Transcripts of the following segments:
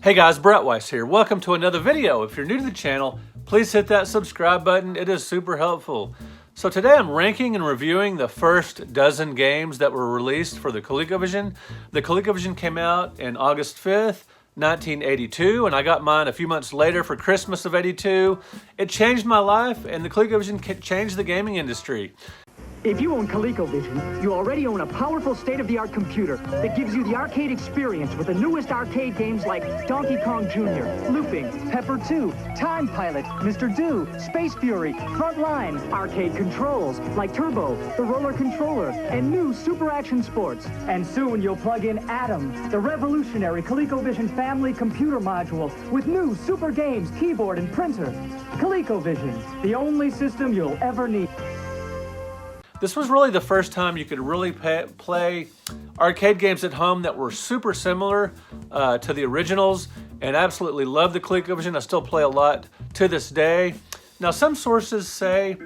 Hey guys, Brett Weiss here. Welcome to another video. If you're new to the channel, please hit that subscribe button. It is super helpful. So today I'm ranking and reviewing the first dozen games that were released for the ColecoVision. The ColecoVision came out in August 5th, 1982, and I got mine a few months later for Christmas of '82. It changed my life, and the ColecoVision changed the gaming industry. If you own ColecoVision, you already own a powerful state-of-the-art computer that gives you the arcade experience with the newest arcade games like Donkey Kong Jr., Looping, Pepper 2, Time Pilot, Mr. Do, Space Fury, Frontline, arcade controls like Turbo, the Roller Controller, and new Super Action Sports. And soon you'll plug in Atom, the revolutionary ColecoVision family computer module with new super games, keyboard, and printer. ColecoVision, the only system you'll ever need. This was really the first time you could really play arcade games at home that were super similar to the originals, and absolutely love the ColecoVision. I still play a lot to this day. Now, some sources say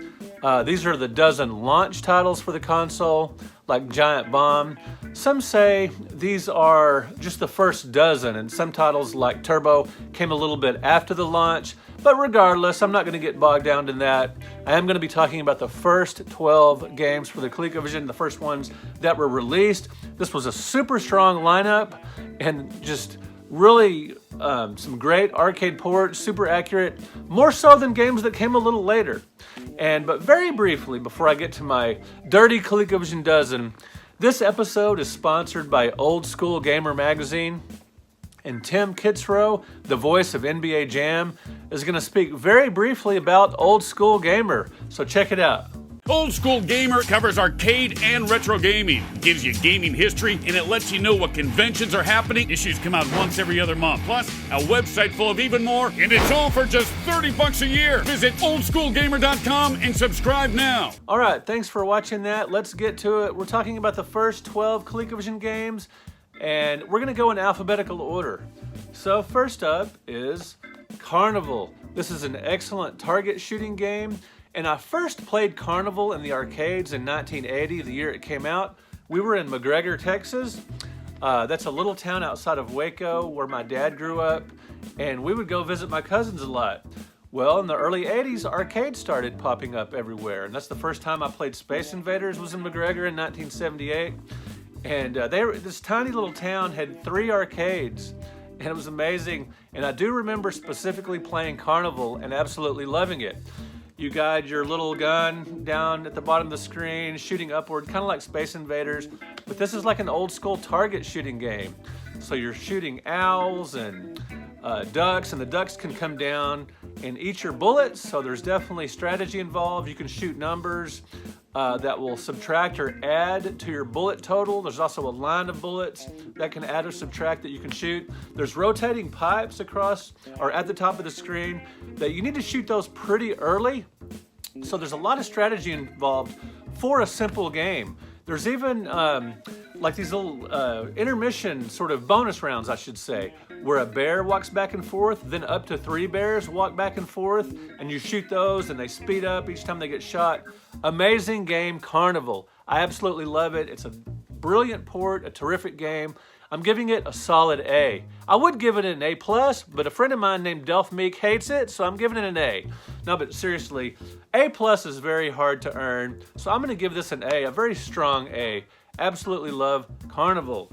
these are the dozen launch titles for the console, like Giant Bomb. Some say these are just the first dozen, and some titles like Turbo came a little bit after the launch. But regardless, I'm not going to get bogged down in that. I am going to be talking about the first 12 games for the ColecoVision, the first ones that were released. This was a super strong lineup and just really some great arcade ports, super accurate, more so than games that came a little later. But very briefly, before I get to my dirty ColecoVision dozen, this episode is sponsored by Old School Gamer magazine. And Tim Kitzrow, the voice of NBA Jam, is going to speak very briefly about Old School Gamer. So check it out. Old School Gamer covers arcade and retro gaming, gives you gaming history, and it lets you know what conventions are happening. Issues come out once every other month. Plus, a website full of even more, and it's all for just $30 a year. Visit oldschoolgamer.com and subscribe now. All right, thanks for watching that. Let's get to it. We're talking about the first 12 ColecoVision games, and we're going to go in alphabetical order. So first up is Carnival. This is an excellent target shooting game. And I first played Carnival in the arcades in 1980, the year it came out. We were in McGregor, Texas. That's a little town outside of Waco where my dad grew up, and we would go visit my cousins a lot. Well, in the early 80s, arcades started popping up everywhere, and that's the first time I played Space Invaders was in McGregor in 1978. And this tiny little town had 3 arcades, and it was amazing. And I do remember specifically playing Carnival and absolutely loving it. You guide your little gun down at the bottom of the screen, shooting upward, kind of like Space Invaders, but this is like an old school target shooting game. So you're shooting owls and ducks, and the ducks can come down and eat your bullets, so there's definitely strategy involved. You can shoot numbers that will subtract or add to your bullet total. There's also a line of bullets that can add or subtract that you can shoot. There's rotating pipes across or at the top of the screen that you need to shoot those pretty early. So there's a lot of strategy involved for a simple game. There's even like these little intermission sort of bonus rounds, I should say, where a bear walks back and forth, then up to 3 bears walk back and forth, and you shoot those and they speed up each time they get shot. Amazing game, Carnival. I absolutely love it. It's a brilliant port, a terrific game. I'm giving it a solid A. I would give it an A+, but a friend of mine named Delph Meek hates it, so I'm giving it an A. No, but seriously, A+ is very hard to earn, so I'm going to give this an A, a very strong A. Absolutely love Carnival.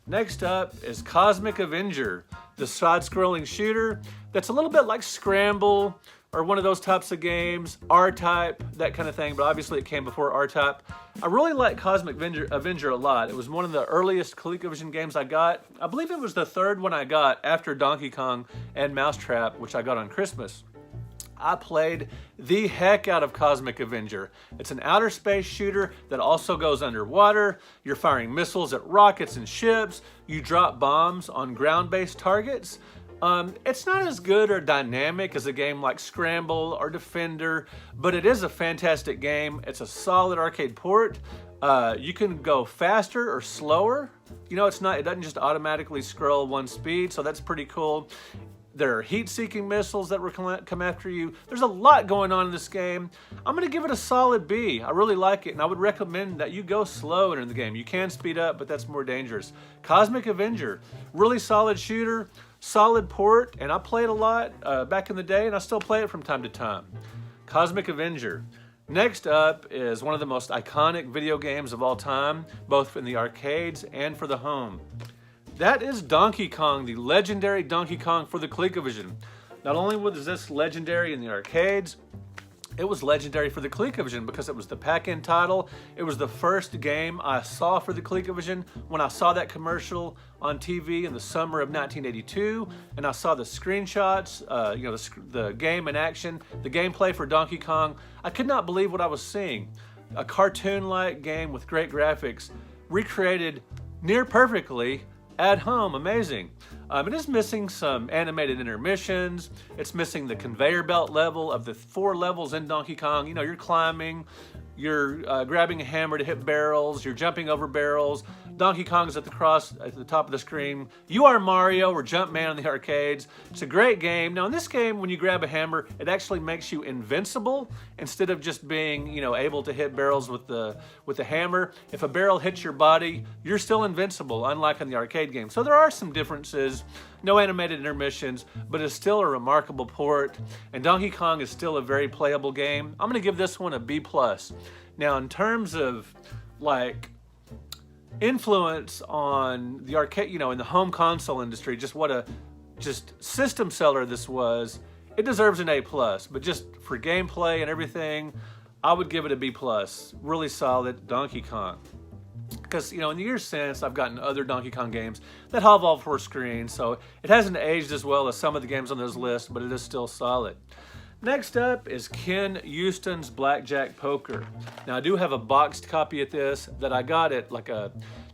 Next up is Cosmic Avenger, the side-scrolling shooter that's a little bit like Scramble or one of those types of games, R-Type, that kind of thing, but obviously it came before R-Type. I really like Cosmic Avenger a lot. It was one of the earliest ColecoVision games I got. I believe it was the third one I got after Donkey Kong and Mousetrap, which I got on Christmas. I played the heck out of Cosmic Avenger. It's an outer space shooter that also goes underwater. You're firing missiles at rockets and ships. You drop bombs on ground-based targets. It's not as good or dynamic as a game like Scramble or Defender, but it is a fantastic game. It's a solid arcade port. You can go faster or slower. You know, it doesn't just automatically scroll one speed, so that's pretty cool. There are heat-seeking missiles that will come after you. There's a lot going on in this game. I'm going to give it a solid B. I really like it, and I would recommend that you go slow in the game. You can speed up, but that's more dangerous. Cosmic Avenger, really solid shooter, solid port, and I played a lot back in the day, and I still play it from time to time. Cosmic Avenger. Next up is one of the most iconic video games of all time, both in the arcades and for the home. That is Donkey Kong, the legendary Donkey Kong for the ColecoVision. Not only was this legendary in the arcades, it was legendary for the ColecoVision because it was the pack-in title. It was the first game I saw for the ColecoVision when I saw that commercial on TV in the summer of 1982, and I saw the screenshots, the game in action, the gameplay for Donkey Kong. I could not believe what I was seeing. A cartoon-like game with great graphics, recreated near perfectly at home. Amazing. It is missing some animated intermissions. It's missing the conveyor belt level of the 4 levels in Donkey Kong. You know, you're climbing, you're grabbing a hammer to hit barrels, you're jumping over barrels. Donkey Kong is at the top of the screen. You are Mario or Jumpman in the arcades. It's a great game. Now in this game, when you grab a hammer, it actually makes you invincible instead of just being, able to hit barrels with the hammer. If a barrel hits your body, you're still invincible, unlike in the arcade game. So there are some differences. No animated intermissions, but it's still a remarkable port. And Donkey Kong is still a very playable game. I'm gonna give this one a B+. Now in terms of influence on the arcade, in the home console industry, just system seller this was, it deserves an A+, but just for gameplay and everything, I would give it a B+. Really solid Donkey Kong. Because, in the years since, I've gotten other Donkey Kong games that have all 4 screens, so it hasn't aged as well as some of the games on those lists, but it is still solid. Next up is Ken Uston's Blackjack Poker. Now I do have a boxed copy of this that I got at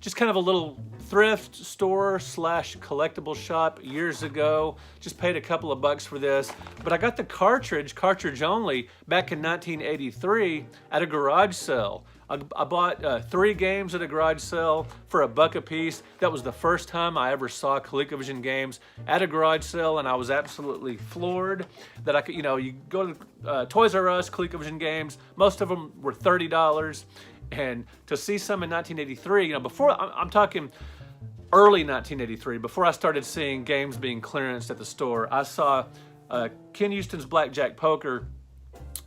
just kind of a little thrift store / collectible shop years ago. Just paid a couple of bucks for this, but I got the cartridge only, back in 1983 at a garage sale. I bought 3 games at a garage sale for $1 a piece. That was the first time I ever saw ColecoVision games at a garage sale, and I was absolutely floored that I could, you go to Toys R Us, ColecoVision games, most of them were $30, and to see some in 1983, I'm talking early 1983, before I started seeing games being clearanced at the store, I saw Ken Uston's Blackjack Poker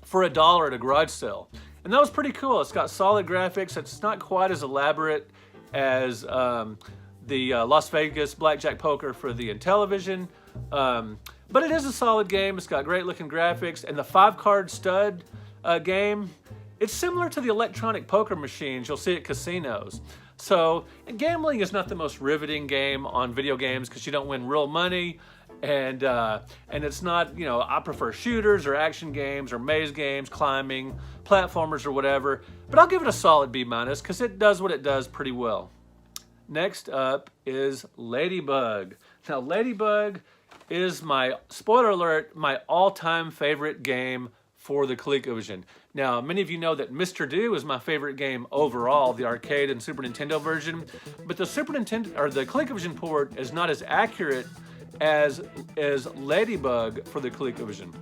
for $1 at a garage sale. And that was pretty cool. It's got solid graphics. It's not quite as elaborate as the Las Vegas Blackjack Poker for the Intellivision, but it is a solid game. It's got great looking graphics, and the 5-card stud game, it's similar to the electronic poker machines you'll see at casinos. So, and gambling is not the most riveting game on video games because you don't win real money. And it's not, I prefer shooters or action games or maze games, climbing, platformers or whatever. But I'll give it a solid B- because it does what it does pretty well. Next up is Ladybug. Now Ladybug is spoiler alert, my all-time favorite game for the ColecoVision. Now, many of you know that Mr. Do is my favorite game overall, the arcade and Super Nintendo version. But the the ColecoVision port is not as accurate as Ladybug for the ColecoVision.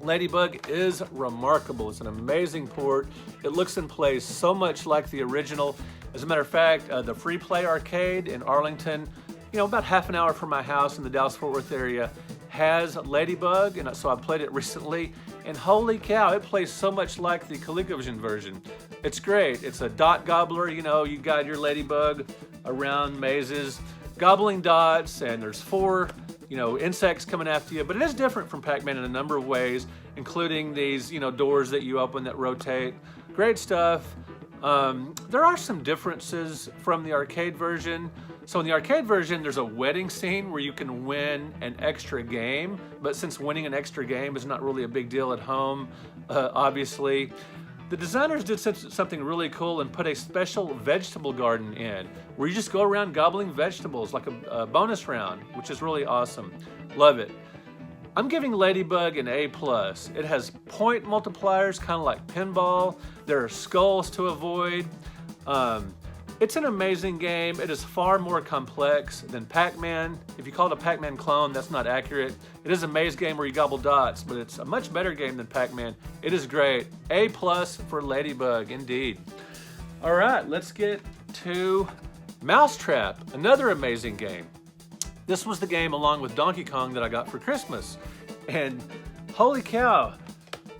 Ladybug is remarkable. It's an amazing port. It looks and plays so much like the original. As a matter of fact, the Free Play Arcade in Arlington, about half an hour from my house in the Dallas-Fort Worth area, has Ladybug, and so I played it recently, and holy cow, it plays so much like the ColecoVision version. It's great. It's a dot gobbler, you guide your Ladybug around mazes, gobbling dots, and there's 4, insects coming after you, but it is different from Pac-Man in a number of ways, including these, doors that you open that rotate. Great stuff. There are some differences from the arcade version. So in the arcade version, there's a wedding scene where you can win an extra game, but since winning an extra game is not really a big deal at home, obviously, the designers did something really cool and put a special vegetable garden in, where you just go around gobbling vegetables like a bonus round, which is really awesome. Love it. I'm giving Ladybug an A+. It has point multipliers, kind of like pinball. There are skulls to avoid. It's an amazing game. It is far more complex than Pac-Man. If you call it a Pac-Man clone, that's not accurate. It is a maze game where you gobble dots, but it's a much better game than Pac-Man. It is great. A+ for Ladybug, indeed. All right, let's get to Mousetrap, another amazing game. This was the game along with Donkey Kong that I got for Christmas. And holy cow,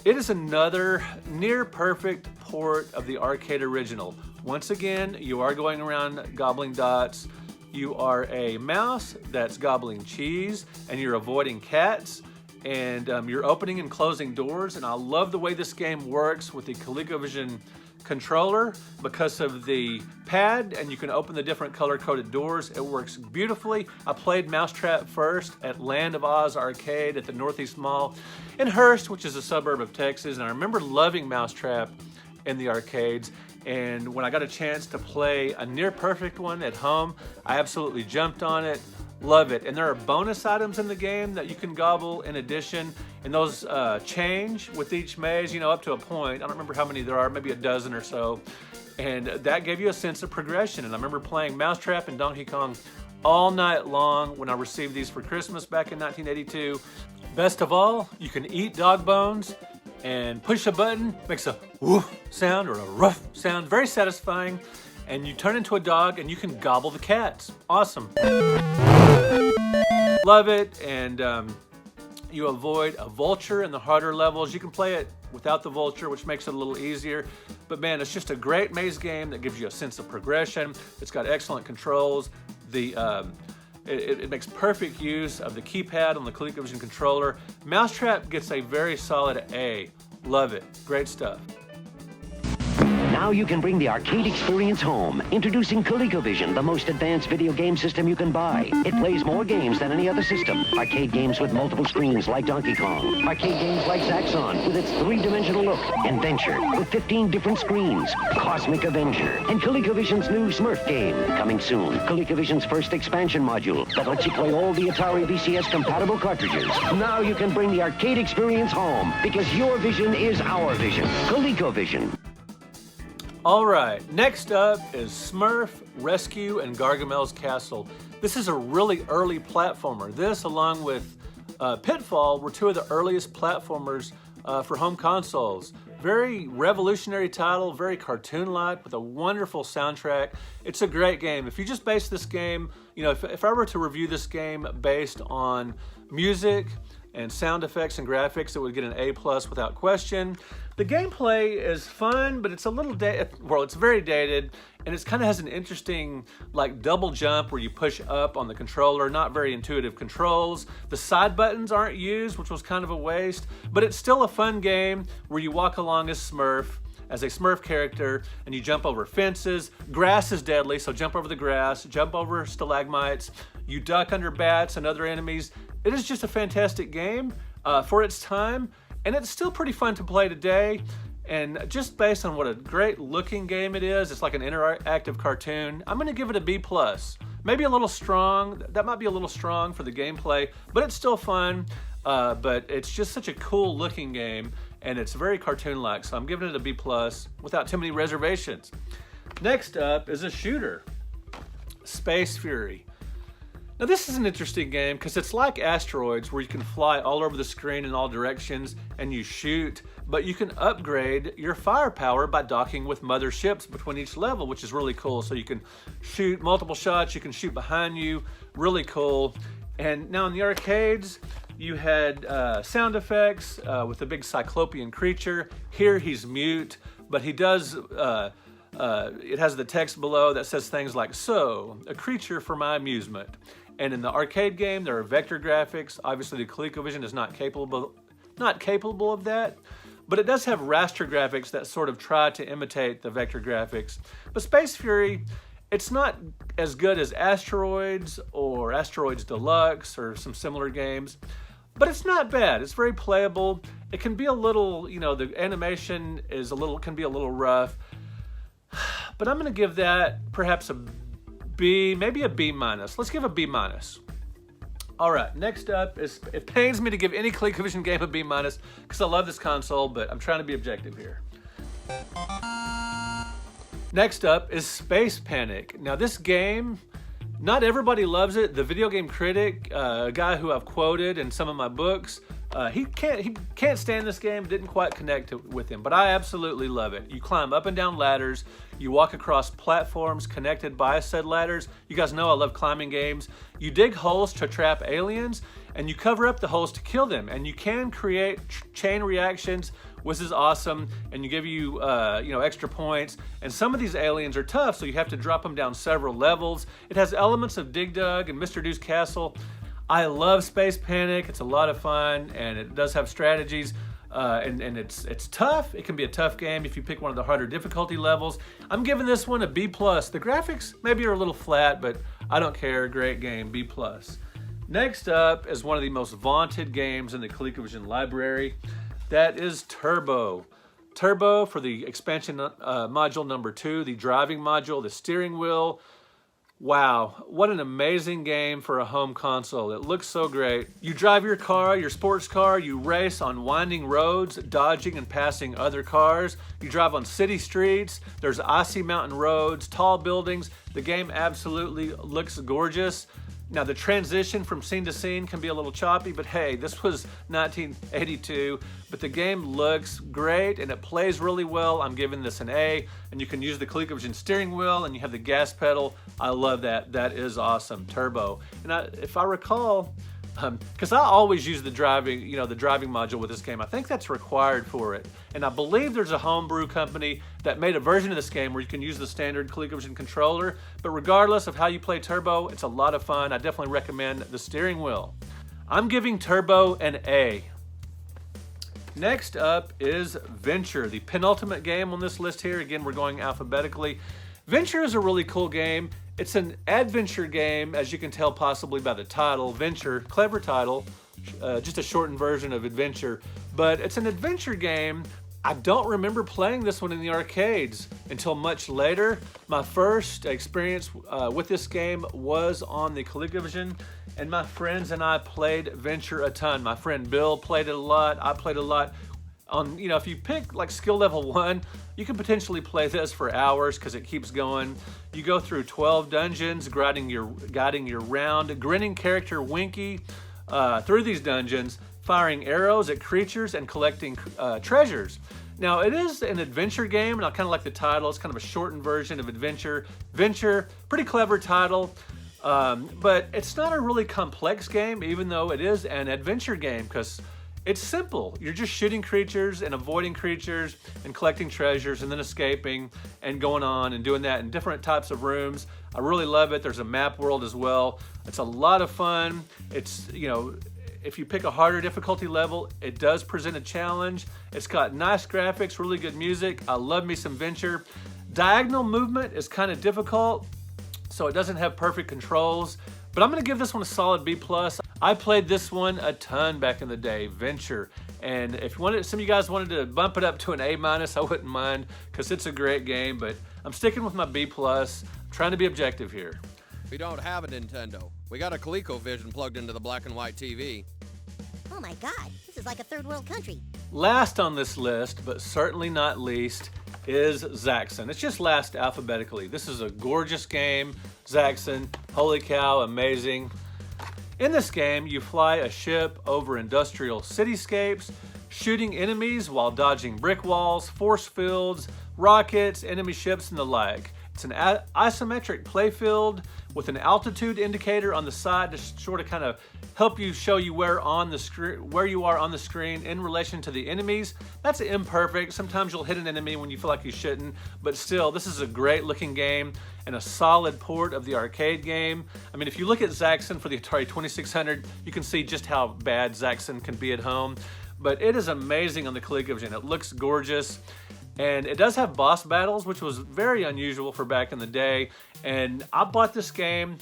it is another near perfect port of the arcade original. Once again, you are going around gobbling dots. You are a mouse that's gobbling cheese, and you're avoiding cats, and you're opening and closing doors. And I love the way this game works with the ColecoVision controller because of the pad, and you can open the different color-coded doors. It works beautifully. I played Mousetrap first at Land of Oz Arcade at the Northeast Mall in Hurst, which is a suburb of Texas, and I remember loving Mousetrap in the arcades. And when I got a chance to play a near perfect one at home, I absolutely jumped on it. Love it. And there are bonus items in the game that you can gobble in addition, and those change with each maze, you know, up to a point. I don't remember how many there are, maybe a dozen or so. And that gave you a sense of progression. And I remember playing Mousetrap and Donkey Kong all night long when I received these for Christmas back in 1982. Best of all, you can eat dog bones and push a button, makes a woof sound or a ruff sound, very satisfying. And you turn into a dog and you can gobble the cats. Awesome. Love it. And you avoid a vulture in the harder levels. You can play it without the vulture, which makes it a little easier. But man, it's just a great maze game that gives you a sense of progression. It's got excellent controls. It makes perfect use of the keypad on the ColecoVision controller. Mousetrap gets a very solid A. Love it. Great stuff. Now you can bring the arcade experience home. Introducing ColecoVision, the most advanced video game system you can buy. It plays more games than any other system. Arcade games with multiple screens like Donkey Kong. Arcade games like Zaxxon with its three-dimensional look. Adventure with 15 different screens. Cosmic Avenger. And ColecoVision's new Smurf game. Coming soon. ColecoVision's first expansion module that lets you play all the Atari VCS compatible cartridges. Now you can bring the arcade experience home because your vision is our vision. ColecoVision. All right, next up is Smurf Rescue and Gargamel's Castle. This is a really early platformer. This, along with Pitfall, were two of the earliest platformers for home consoles. Very revolutionary title, very cartoon-like, with a wonderful soundtrack. It's a great game. If you just base this game, you know, if I were to review this game based on music and sound effects and graphics, it would get an A+ without question. The gameplay is fun, but it's a little it's very dated, and it kind of has an interesting like double jump where you push up on the controller. Not very intuitive controls. The side buttons aren't used, which was kind of a waste, but it's still a fun game where you walk along as a Smurf character, and you jump over fences. Grass is deadly, so jump over the grass, jump over stalagmites, you duck under bats and other enemies. It is just a fantastic game for its time, and it's still pretty fun to play today. And just based on what a great looking game it is, it's like an interactive cartoon. I'm gonna give it a B+. Maybe a little strong. That might be a little strong for the gameplay, but it's still fun. But it's just such a cool looking game, and it's very cartoon-like, so I'm giving it a B+ without too many reservations. Next up is a shooter, Space Fury. Now this is an interesting game because it's like Asteroids, where you can fly all over the screen in all directions and you shoot, but you can upgrade your firepower by docking with mother ships between each level, which is really cool. So you can shoot multiple shots, you can shoot behind you, really cool. And now in the arcades, you had sound effects with the big cyclopean creature. Here he's mute, but he does, it has the text below that says things like, "So, a creature for my amusement." And in the arcade game, there are vector graphics. Obviously, the ColecoVision is not capable of that, but it does have raster graphics that sort of try to imitate the vector graphics. But Space Fury, it's not as good as Asteroids or Asteroids Deluxe or some similar games, but it's not bad. It's very playable. It can be a little, you know, the animation can be a little rough, but I'm gonna give that perhaps a B, maybe a B-. Let's give a B-. All right, next up is, it pains me to give any ColecoVision game a B- because I love this console, but I'm trying to be objective here. Next up is Space Panic. Now this game, not everybody loves it. The video game critic, a guy who I've quoted in some of my books, he can't stand this game. Didn't quite connect with him, but I absolutely love it. You climb up and down ladders. You walk across platforms connected by said ladders. You guys know I love climbing games. You dig holes to trap aliens, and you cover up the holes to kill them. And you can create chain reactions, which is awesome, and you give you extra points. And some of these aliens are tough, so you have to drop them down several levels. It has elements of Dig Dug and Mr. Doo's Castle. I love Space Panic. It's a lot of fun, and it does have strategies. And it's tough. It can be a tough game if you pick one of the harder difficulty levels. I'm giving this one a B+. The graphics maybe are a little flat, but I don't care. Great game, B+. Next up is one of the most vaunted games in the ColecoVision library. That is Turbo. Turbo for the expansion module number 2, the driving module, the steering wheel. Wow, what an amazing game for a home console. It looks so great. You drive your car, your sports car, you race on winding roads, dodging and passing other cars. You drive on city streets, there's icy mountain roads, tall buildings. The game absolutely looks gorgeous. Now the transition from scene to scene can be a little choppy, but hey, this was 1982, but the game looks great and it plays really well. I'm giving this an A, and you can use the ColecoVision steering wheel and you have the gas pedal. I love that. That is awesome. Turbo. And if I recall, because I always use the driving module with this game. I think that's required for it. And I believe there's a homebrew company that made a version of this game where you can use the standard ColecoVision controller. But regardless of how you play Turbo, it's a lot of fun. I definitely recommend the steering wheel. I'm giving Turbo an A. Next up is Venture, the penultimate game on this list here. Again, we're going alphabetically. Venture is a really cool game. It's an adventure game, as you can tell possibly by the title. Venture, clever title, just a shortened version of Adventure. But it's an adventure game. I don't remember playing this one in the arcades until much later. My first experience with this game was on the ColecoVision, and my friends and I played Venture a ton. My friend Bill played it a lot. I played a lot. If you pick like skill level 1, you can potentially play this for hours because it keeps going. You go through 12 dungeons, guiding your round, grinning character Winky through these dungeons, firing arrows at creatures and collecting treasures. Now it is an adventure game, and I kind of like the title. It's kind of a shortened version of Adventure. Venture, pretty clever title, but it's not a really complex game, even though it is an adventure game, because it's simple. You're just shooting creatures and avoiding creatures and collecting treasures and then escaping and going on and doing that in different types of rooms. I really love it. There's a map world as well. It's a lot of fun. It's, if you pick a harder difficulty level, it does present a challenge. It's got nice graphics, really good music. I love me some Venture. Diagonal movement is kind of difficult, so it doesn't have perfect controls, but I'm gonna give this one a solid B+. I played this one a ton back in the day, Venture. And if some of you guys wanted to bump it up to an A-, I wouldn't mind, because it's a great game, but I'm sticking with my B+, trying to be objective here. We don't have a Nintendo. We got a ColecoVision plugged into the black and white TV. Oh my God, this is like a third world country. Last on this list, but certainly not least, is Zaxxon. It's just last alphabetically. This is a gorgeous game, Zaxxon. Holy cow, amazing. In this game, you fly a ship over industrial cityscapes, shooting enemies while dodging brick walls, force fields, rockets, enemy ships, and the like. It's an isometric playfield with an altitude indicator on the side to sort of kind of help you show you where you are on the screen in relation to the enemies. That's imperfect. Sometimes you'll hit an enemy when you feel like you shouldn't, but still, this is a great looking game and a solid port of the arcade game. I mean, if you look at Zaxxon for the Atari 2600, you can see just how bad Zaxxon can be at home, but it is amazing on the ColecoVision. It looks gorgeous. And it does have boss battles, which was very unusual for back in the day. And I bought this game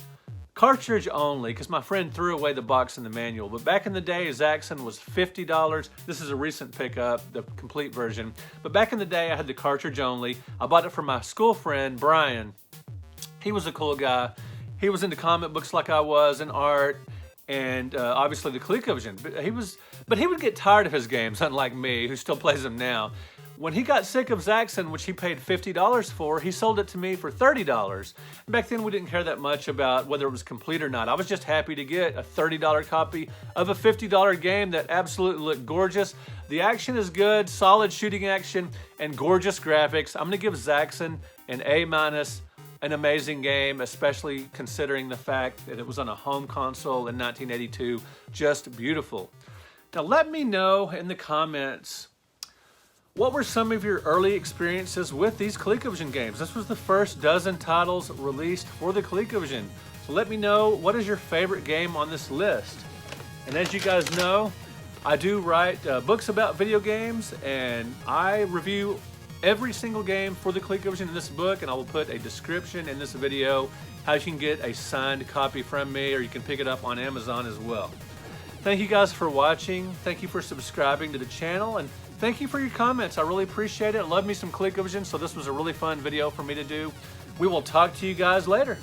cartridge only because my friend threw away the box and the manual. But back in the day, Zaxxon was $50. This is a recent pickup, the complete version. But back in the day, I had the cartridge only. I bought it from my school friend, Brian. He was a cool guy. He was into comic books like I was, and art, and obviously the ColecoVision. But he would get tired of his games, unlike me, who still plays them now. When he got sick of Zaxxon, which he paid $50 for, he sold it to me for $30. And back then we didn't care that much about whether it was complete or not. I was just happy to get a $30 copy of a $50 game that absolutely looked gorgeous. The action is good, solid shooting action, and gorgeous graphics. I'm gonna give Zaxxon an A-, an amazing game, especially considering the fact that it was on a home console in 1982. Just beautiful. Now let me know in the comments, what were some of your early experiences with these ColecoVision games? This was the first dozen titles released for the ColecoVision. So let me know, what is your favorite game on this list? And as you guys know, I do write books about video games, and I review every single game for the ColecoVision in this book, and I will put a description in this video how you can get a signed copy from me, or you can pick it up on Amazon as well. Thank you guys for watching. Thank you for subscribing to the channel, and thank you for your comments. I really appreciate it. I love me some ColecoVision, so this was a really fun video for me to do. We will talk to you guys later.